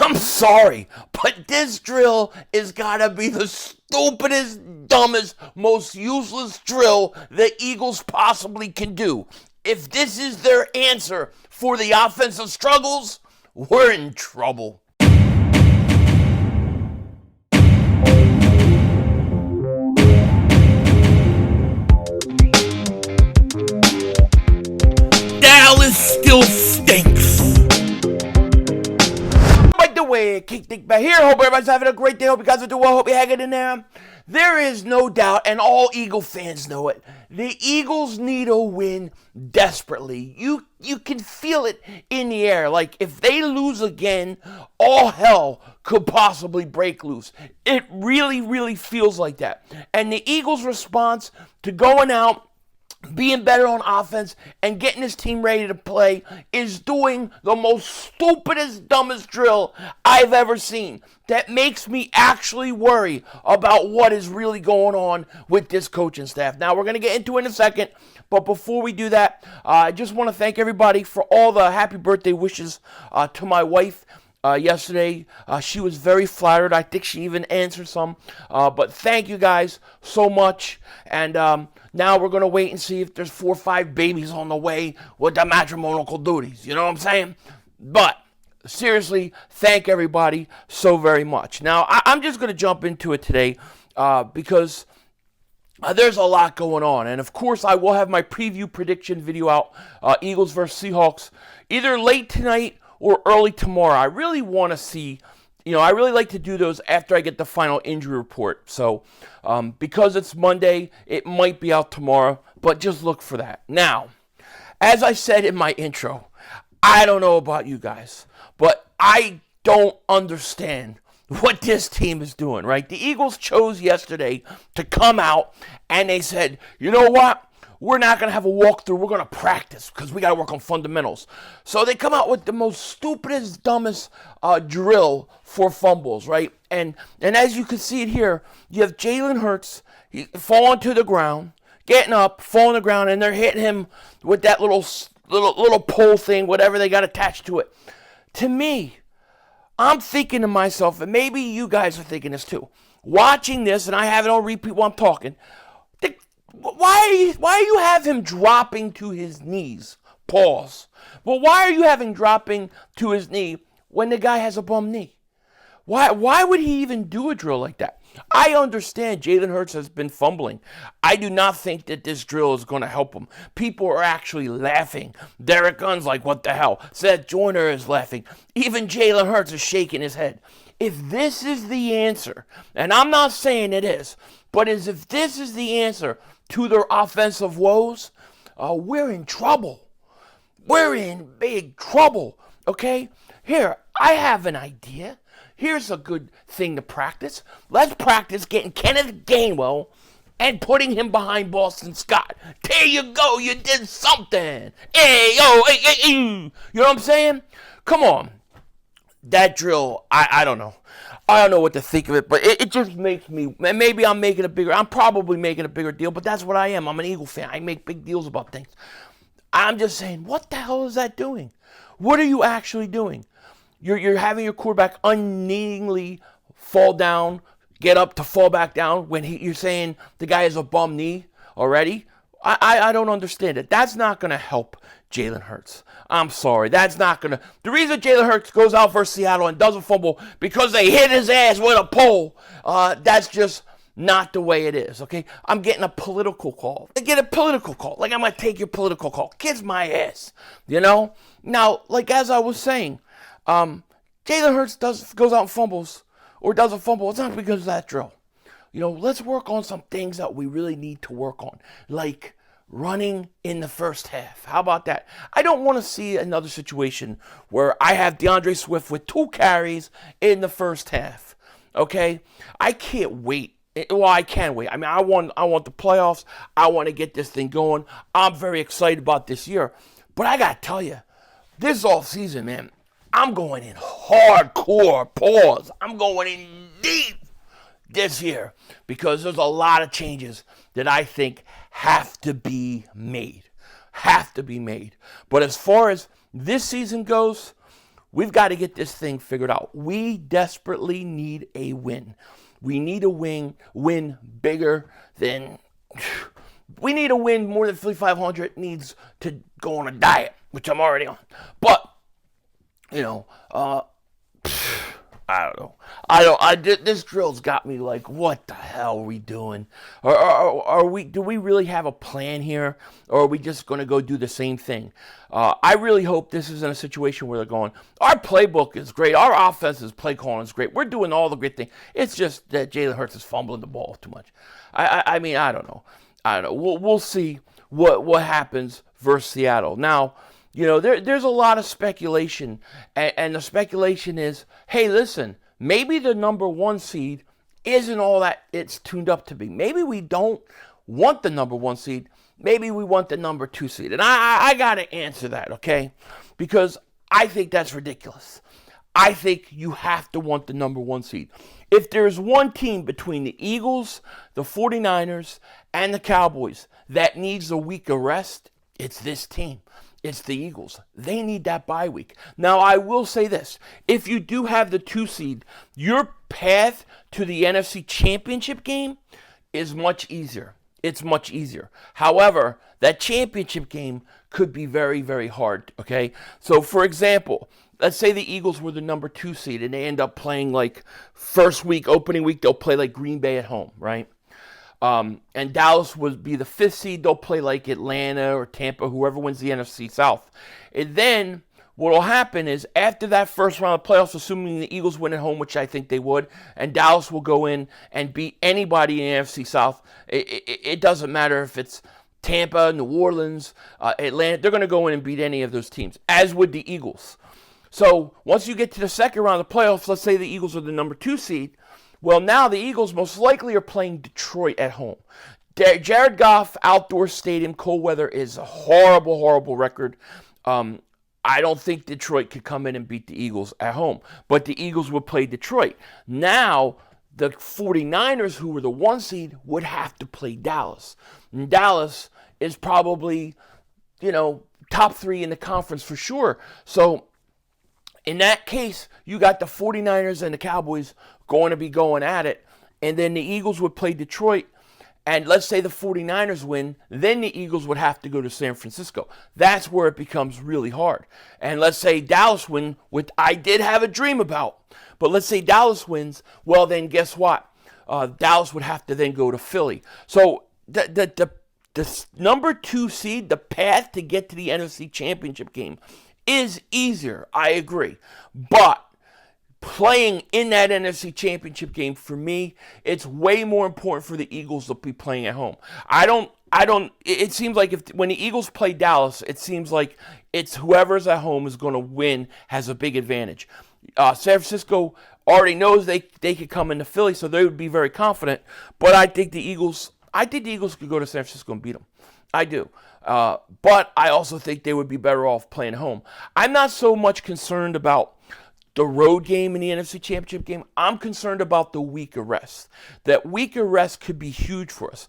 I'm sorry, but this drill is gotta be the stupidest, dumbest, most useless drill the Eagles possibly can do. If this is their answer for the offensive struggles, we're in trouble. Dallas still stinks. By the way, Dingbat here. Hope everybody's having a great day. Hope you guys are doing well. Hope you're hanging in there. There is no doubt, and all Eagle fans know it, the Eagles need a win desperately. You can feel it in the air. Like, if they lose again, all hell could possibly break loose. It really, really feels like that. And the Eagles' response to going out, being better on offense, and getting his team ready to play is doing the most stupidest, dumbest drill I've ever seen. That makes me actually worry about what is really going on with this coaching staff. Now, we're going to get into it in a second, but before we do that, I just want to thank everybody for all the happy birthday wishes to my wife. Yesterday, she was very flattered. I think she even answered some. But thank you guys so much. And now we're going to wait and see if there's 4 or 5 babies on the way with the matrimonial duties. You know what I'm saying? But seriously, thank everybody so very much. Now, I'm just going to jump into it today because there's a lot going on. And, of course, I will have my preview prediction video out, Eagles versus Seahawks, either late tonight or early tomorrow. I really want to see, I really like to do those after I get the final injury report. So, because it's Monday, it might be out tomorrow, but just look for that. Now, as I said in my intro, I don't know about you guys, but I don't understand what this team is doing, right? The Eagles chose yesterday to come out and they said, you know what? We're not going to have a walkthrough. We're going to practice because we got to work on fundamentals. So they come out with the most stupidest, dumbest drill for fumbles, right? And as you can see it here, you have Jalen Hurts falling to the ground, getting up, falling to the ground, and they're hitting him with that little pole thing, whatever they got attached to it. To me, I'm thinking to myself, and maybe you guys are thinking this too, watching this, and I have it on repeat while I'm talking, why do you have him dropping to his knees? Pause. But why are you having dropping to his knee when the guy has a bum knee? Why would he even do a drill like that? I understand Jalen Hurts has been fumbling. I do not think that this drill is going to help him. People are actually laughing. Derek Gunn's like, what the hell? Seth Joyner is laughing. Even Jalen Hurts is shaking his head. If this is the answer, and I'm not saying it is, but if this is the answer to their offensive woes, we're in trouble. We're in big trouble, okay? Here, I have an idea. Here's a good thing to practice. Let's practice getting Kenneth Gainwell and putting him behind Boston Scott. There you go. You did something. Hey, yo, hey. You know what I'm saying? Come on. That drill, I don't know. I don't know what to think of it, but it just makes me, maybe I'm probably making a bigger deal, but that's what I am. I'm an Eagle fan. I make big deals about things. I'm just saying, what the hell is that doing? What are you actually doing? You're having your quarterback unneedingly fall down, get up to fall back down when you're saying the guy has a bum knee already? I don't understand it. That's not going to help Jalen Hurts. I'm sorry. That's not going to. The reason Jalen Hurts goes out versus Seattle and doesn't fumble because they hit his ass with a pole, that's just not the way it is, okay? I'm getting a political call. I get a political call. Like, I'm going to take your political call. Kiss my ass, you know? Now, like as I was saying, Jalen Hurts goes out and fumbles or doesn't fumble. It's not because of that drill. Let's work on some things that we really need to work on, like running in the first half. How about that? I don't want to see another situation where I have DeAndre Swift with 2 carries in the first half, okay? I can't wait. Well, I can wait. I mean, I want the playoffs. I want to get this thing going. I'm very excited about this year. But I got to tell you, this offseason, man, I'm going in hardcore. Pause. I'm going in deep this year because there's a lot of changes that I think have to be made. But as far as this season goes, we've got to get this thing figured out. We desperately need a win. We need a win bigger than... We need a win more than Philly 500 needs to go on a diet, which I'm already on. But, I don't know. This drill's got me like, what the hell are we doing? Do we really have a plan here? Or are we just going to go do the same thing? I really hope this isn't a situation where they're going, our playbook is great. Our offense's play calling is great. We're doing all the great things. It's just that Jalen Hurts is fumbling the ball too much. I mean, I don't know. We'll see what happens versus Seattle. Now, there's a lot of speculation, and the speculation is, hey, listen, maybe the number 1 seed isn't all that it's tuned up to be. Maybe we don't want the number 1 seed. Maybe we want the number 2 seed. And I got to answer that, okay? Because I think that's ridiculous. I think you have to want the number 1 seed. If there's one team between the Eagles, the 49ers, and the Cowboys that needs a week of rest, it's this team. It's the Eagles. They need that bye week. Now, I will say this. If you do have the 2 seed, your path to the NFC Championship game is much easier. It's much easier. However, that championship game could be very, very hard, okay? So, for example, let's say the Eagles were the number 2 seed and they end up playing like first week, opening week, they'll play like Green Bay at home, right? And Dallas would be the 5th seed. They'll play like Atlanta or Tampa, whoever wins the NFC South. And then what will happen is after that first round of playoffs, assuming the Eagles win at home, which I think they would, and Dallas will go in and beat anybody in the NFC South. It doesn't matter if it's Tampa, New Orleans, Atlanta. They're going to go in and beat any of those teams, as would the Eagles. So once you get to the second round of the playoffs, let's say the Eagles are the number 2 seed. Well, now the Eagles most likely are playing Detroit at home. Jared Goff, outdoor stadium, cold weather is a horrible, horrible record. I don't think Detroit could come in and beat the Eagles at home. But the Eagles would play Detroit. Now, the 49ers, who were the 1 seed, would have to play Dallas. And Dallas is probably, top 3 in the conference for sure. So, in that case, you got the 49ers and the Cowboys going to be going at it. And then the Eagles would play Detroit. And let's say the 49ers win, then the Eagles would have to go to San Francisco. That's where it becomes really hard. And let's say Dallas win, which I did have a dream about. But let's say Dallas wins, well then guess what? Dallas would have to then go to Philly. So the number 2 seed, the path to get to the NFC Championship game is easier, I agree. But playing in that NFC Championship game, for me, it's way more important for the Eagles to be playing at home. It seems like when the Eagles play Dallas, it seems like it's whoever's at home is going to win has a big advantage. San Francisco already knows they could come into Philly, so they would be very confident. But I think the Eagles could go to San Francisco and beat them. I do. But I also think they would be better off playing home. I'm not so much concerned about the road game in the NFC Championship game. I'm concerned about the week of rest. That week of rest could be huge for us.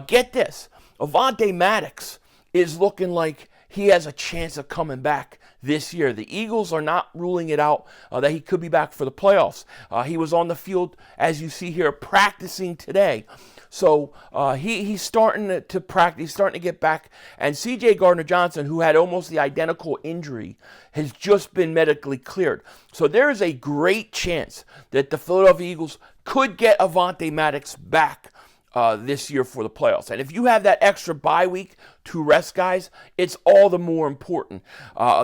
Get this. Avonte Maddox is looking like he has a chance of coming back this year. The Eagles are not ruling it out that he could be back for the playoffs. He was on the field, as you see here, practicing today. So he's starting to practice, he's starting to get back. And C.J. Gardner-Johnson, who had almost the identical injury, has just been medically cleared. So there is a great chance that the Philadelphia Eagles could get Avonte Maddox back this year for the playoffs. And if you have that extra bye week to rest guys, it's all the more important.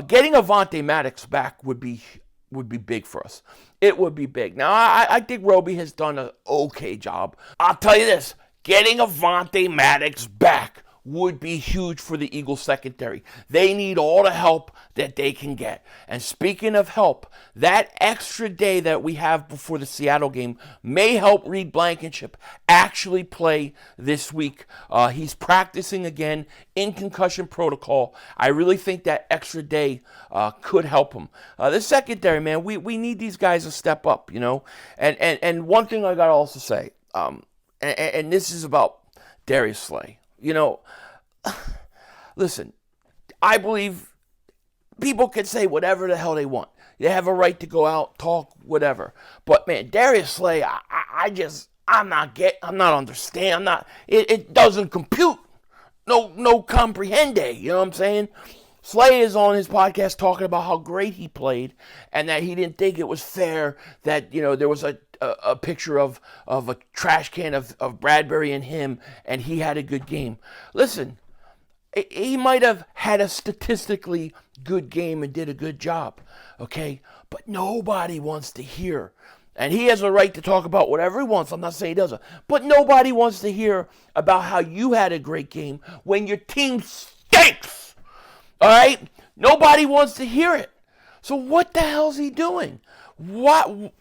Getting Avonte Maddox back would be big for us. It would be big. Now, I think Roby has done an okay job. I'll tell you this, getting Avonte Maddox back would be huge for the Eagles secondary. They need all the help that they can get. And speaking of help, that extra day that we have before the Seattle game may help Reed Blankenship actually play this week. He's practicing again in concussion protocol. I really think that extra day could help him. The secondary, man, we need these guys to step up, And one thing I got to also say, and this is about Darius Slay. Listen, I believe people can say whatever the hell they want. They have a right to go out, talk, whatever. But man, Darius Slay, I'm not understand. It doesn't compute. No comprehende. You know what I'm saying? Slay is on his podcast talking about how great he played and that he didn't think it was fair that, there was a picture of a trash can of Bradbury and him, and he had a good game. Listen, he might have had a statistically good game and did a good job, okay? But nobody wants to hear. And he has a right to talk about whatever he wants. I'm not saying he doesn't. But nobody wants to hear about how you had a great game when your team stinks. All right? Nobody wants to hear it. So what the hell is he doing? What?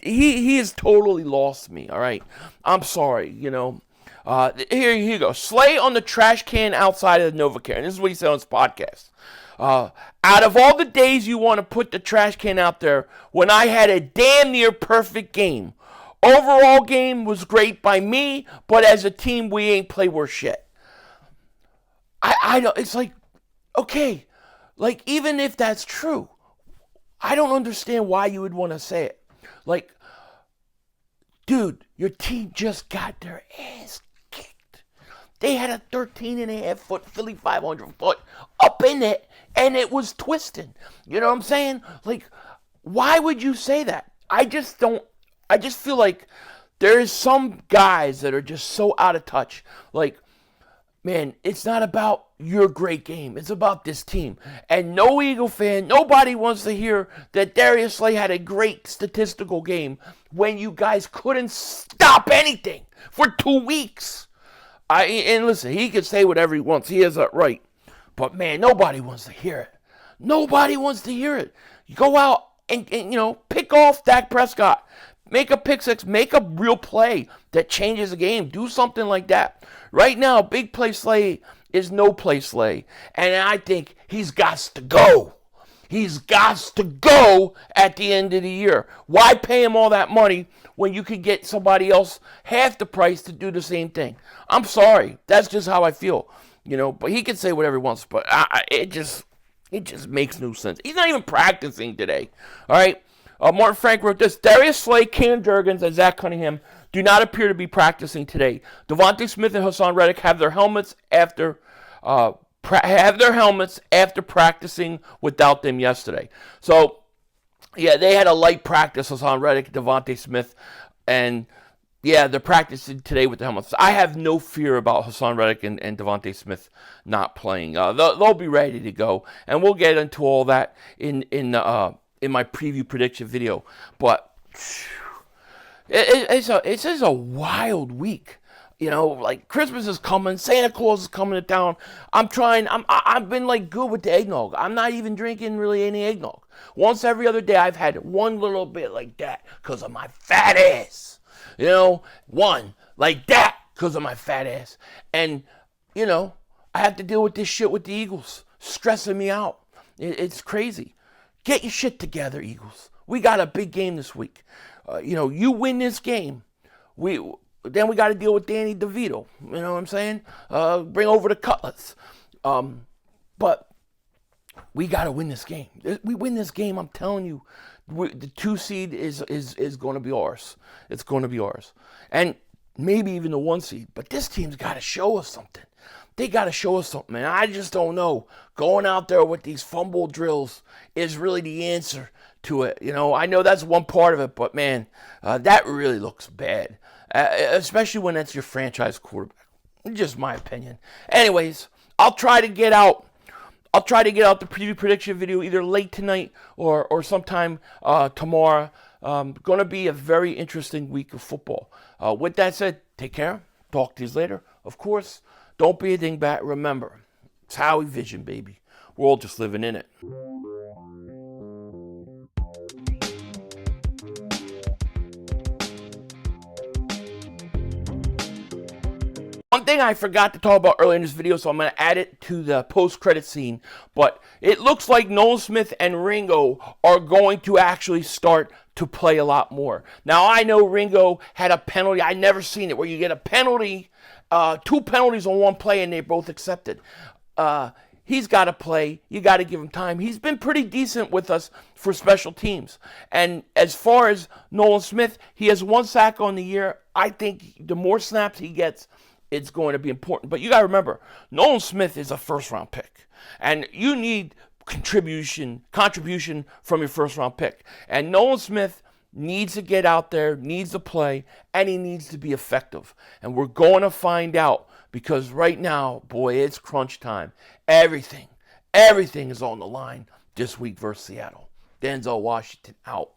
He has totally lost me, all right? I'm sorry, Here you go. Slay on the trash can outside of the NovaCare. And this is what he said on his podcast. Out of all the days you want to put the trash can out there, when I had a damn near perfect game. Overall game was great by me, but as a team, we ain't play worth shit. I don't, it's like, okay, like even if that's true, I don't understand why you would want to say it. Like, dude, your team just got their ass kicked. They had a 13.5-foot Philly 500-foot up in it, and it was twisting. You know what I'm saying? Like, why would you say that? I just feel like there is some guys that are just so out of touch. Like, man, it's not about your great game. It's about this team. And no Eagle fan, nobody wants to hear that Darius Slay had a great statistical game when you guys couldn't stop anything for 2 weeks. And listen, he can say whatever he wants. He has that right. But, man, nobody wants to hear it. Nobody wants to hear it. You go out and pick off Dak Prescott. Make a pick six. Make a real play that changes the game. Do something like that. Right now, big play Slay is no play Slay. And I think he's got to go. He's got to go at the end of the year. Why pay him all that money when you could get somebody else half the price to do the same thing? I'm sorry. That's just how I feel. But he can say whatever he wants. But it just makes no sense. He's not even practicing today. All right? Martin Frank wrote this. Darius Slay, Cam Jurgens, and Zach Cunningham do not appear to be practicing today. Devontae Smith and Hassan Reddick have their helmets after practicing without them yesterday. So, yeah, they had a light practice, Hassan Reddick, Devontae Smith, and yeah, they're practicing today with the helmets. I have no fear about Hassan Reddick and Devontae Smith not playing. They'll be ready to go, and we'll get into all that in my preview prediction video. But it's just a wild week. Like Christmas is coming, Santa Claus is coming to town. I've been like good with the eggnog. I'm not even drinking really any eggnog. Once every other day I've had one little bit like that because of my fat ass. One like that because of my fat ass. And, I have to deal with this shit with the Eagles stressing me out. It's crazy. Get your shit together, Eagles. We got a big game this week. You win this game, then we got to deal with Danny DeVito. You know what I'm saying? Bring over the Cutlets. But we got to win this game. We win this game, I'm telling you, the 2 seed is going to be ours. It's going to be ours. And maybe even the 1 seed. But this team's got to show us something. They got to show us something, and I just don't know. Going out there with these fumble drills is really the answer to it. I know that's one part of it, but, man, that really looks bad, especially when that's your franchise quarterback. Just my opinion. Anyways, I'll try to get out the preview prediction video either late tonight or sometime tomorrow. Going to be a very interesting week of football. With that said, take care. Talk to you later. Of course, don't be a dingbat. Remember, it's Howie Vision, baby. We're all just living in it. One thing I forgot to talk about earlier in this video, so I'm going to add it to the post-credit scene, but it looks like Nolan Smith and Ringo are going to actually start to play a lot more. Now, I know Ringo had a penalty. I never seen it where you get a penalty, 2 penalties on one play, and they both accepted. he's got to play. You got to give him time. He's been pretty decent with us for special teams. And as far as Nolan Smith, he has 1 sack on the year. I think the more snaps he gets, it's going to be important. But you got to remember, Nolan Smith is a first-round pick. And you need contribution from your first-round pick. And Nolan Smith needs to get out there, needs to play, and he needs to be effective. And we're going to find out, because right now, boy, it's crunch time. Everything is on the line this week versus Seattle. Denzel Washington out.